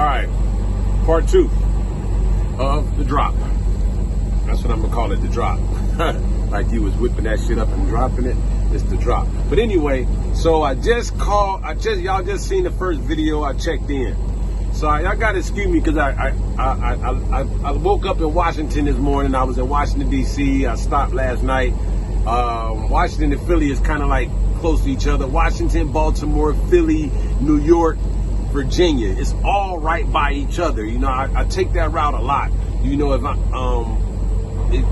All right, part 2 of the drop. That's what I'm gonna call it, the drop. Like you was whipping that shit up and dropping it. It's the drop. But anyway, so y'all just seen the first video. I checked in. So y'all gotta excuse me because I woke up in Washington this morning. I was in Washington D.C. I stopped last night. Washington and Philly is kind of like close to each other. Washington, Baltimore, Philly, New York, Virginia. It's all right by each other. You know, I take that route a lot. You know, if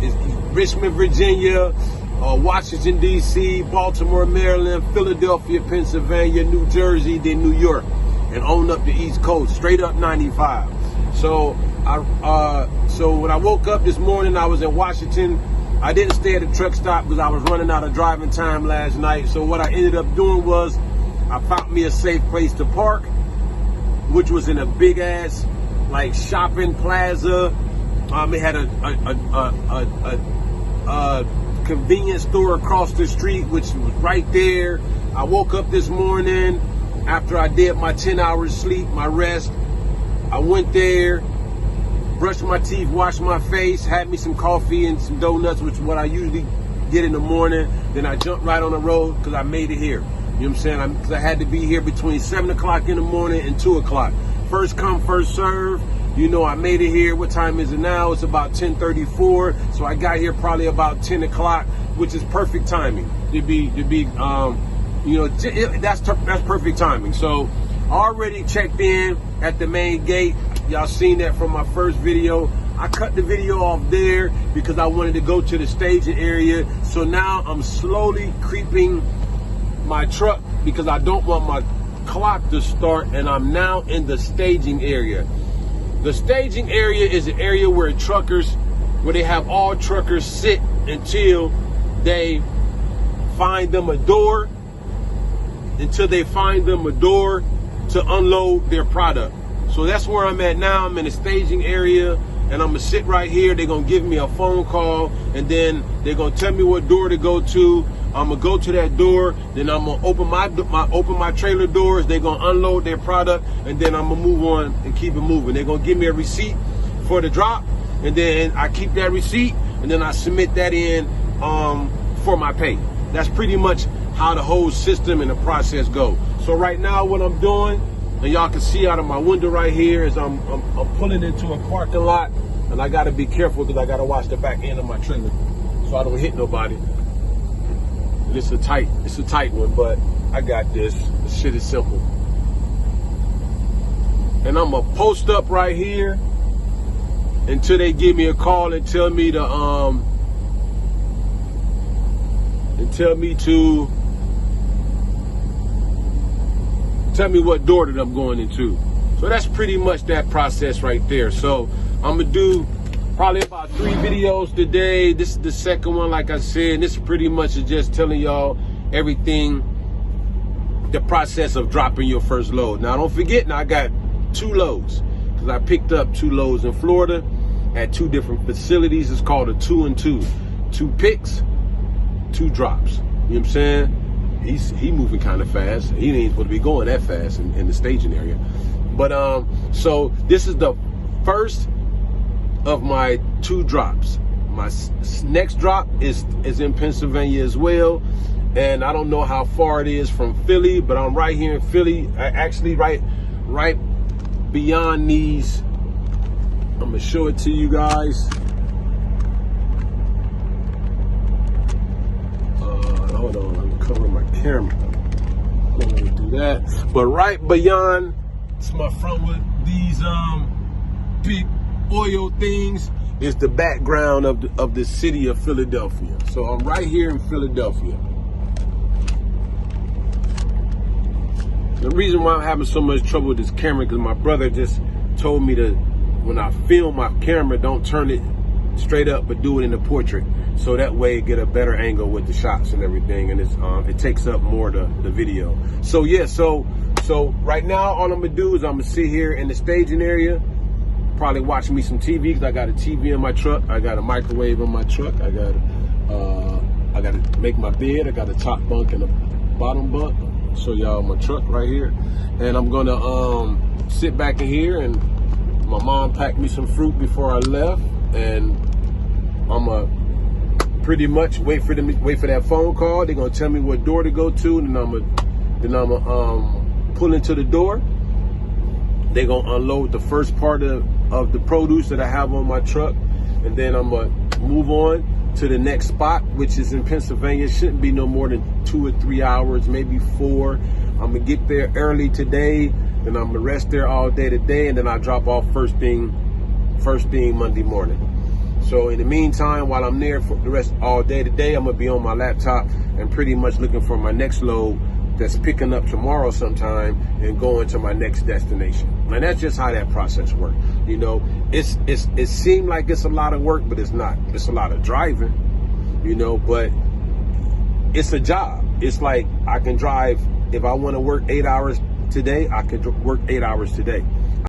it's Richmond, Virginia, Washington, D.C., Baltimore, Maryland, Philadelphia, Pennsylvania, New Jersey, then New York, and on up the East Coast, straight up 95. So when I woke up this morning, I was in Washington. I didn't stay at the truck stop because I was running out of driving time last night. So what I ended up doing was I found me a safe place to park, which was in a big ass like shopping plaza. It had a convenience store across the street, which was right there. I woke up this morning after I did my 10 hours sleep, my rest. I went there, brushed my teeth, washed my face, had me some coffee and some donuts, which is what I usually get in the morning. Then I jumped right on the road because I made it here. You know what I'm saying? Because I had to be here between 7 o'clock in the morning and 2 o'clock. First come, first serve. You know, I made it here. What time is it now? It's about 10:34. So I got here probably about 10 o'clock, which is perfect timing. That's perfect timing. So I already checked in at the main gate. Y'all seen that from my first video. I cut the video off there because I wanted to go to the staging area. So now I'm slowly creeping my truck because I don't want my clock to start, and I'm now in the staging area. The staging area is an area where they have all truckers sit until they find them a door, to unload their product. So that's where I'm at now. I'm in the staging area, and I'm gonna sit right here. They're gonna give me a phone call, and then they're gonna tell me what door to go to. I'm gonna go to that door, then I'm gonna open my trailer doors. They're gonna unload their product, and then I'm gonna move on and keep it moving. They're gonna give me a receipt for the drop, and then I keep that receipt, and then I submit that in for my pay. That's pretty much how the whole system and the process go. So right now, what I'm doing, and y'all can see out of my window right here, is I'm pulling into a parking lot, and I gotta be careful because I gotta watch the back end of my trailer so I don't hit nobody. It's a tight one, but I got this. This shit is simple. And I'm gonna post up right here until they give me a call and tell me what door that I'm going into. So that's pretty much that process right there. So I'm gonna do probably about 3 videos today. This is the second one, like I said. This pretty much is just telling y'all everything, the process of dropping your first load. Now don't forget, now I got 2 loads because I picked up 2 loads in Florida at 2 different facilities. It's called a 2 and 2. 2 picks, 2 drops. You know what I'm saying? He moving kind of fast. He ain't supposed to be going that fast in the staging area. But so this is the first of my 2 drops. My next drop is in Pennsylvania as well, and I don't know how far it is from Philly, but I'm right here in Philly. Actually, right beyond these. I'm gonna show it to you guys. Hold on, I'm covering my camera. I'm gonna do that. But right beyond, it's my front with these big oil things, is the background of the city of Philadelphia. So I'm right here in Philadelphia. The reason why I'm having so much trouble with this camera because my brother just told me to, when I film my camera, don't turn it straight up, but do it in the portrait. So that way get a better angle with the shots and everything, and it takes up more the video. So yeah, so right now all I'm gonna do is I'm gonna sit here in the staging area, probably watching me some TV because I got a TV in my truck, I got a microwave in my truck, I got to make my bed, I got a top bunk and a bottom bunk. I'll show y'all my truck right here, and I'm gonna sit back in here, and my mom packed me some fruit before I left, and I'ma pretty much wait for that phone call. They're gonna tell me what door to go to, and then I'ma pull into the door. They're gonna unload the first part of the produce that I have on my truck, and then I'm gonna move on to the next spot, which is in Pennsylvania. It shouldn't be no more than 2 or 3 hours, maybe 4. I'm gonna get there early today, then I'm gonna rest there all day today, and then I drop off first thing Monday morning. So in the meantime, while I'm there for the rest all day today, I'm gonna be on my laptop and pretty much looking for my next load that's picking up tomorrow sometime and going to my next destination. And that's just how that process works. You know, it seemed like it's a lot of work, but it's not. It's a lot of driving, you know, but it's a job. It's like I can drive, if I want to work 8 hours today, I can work 8 hours today.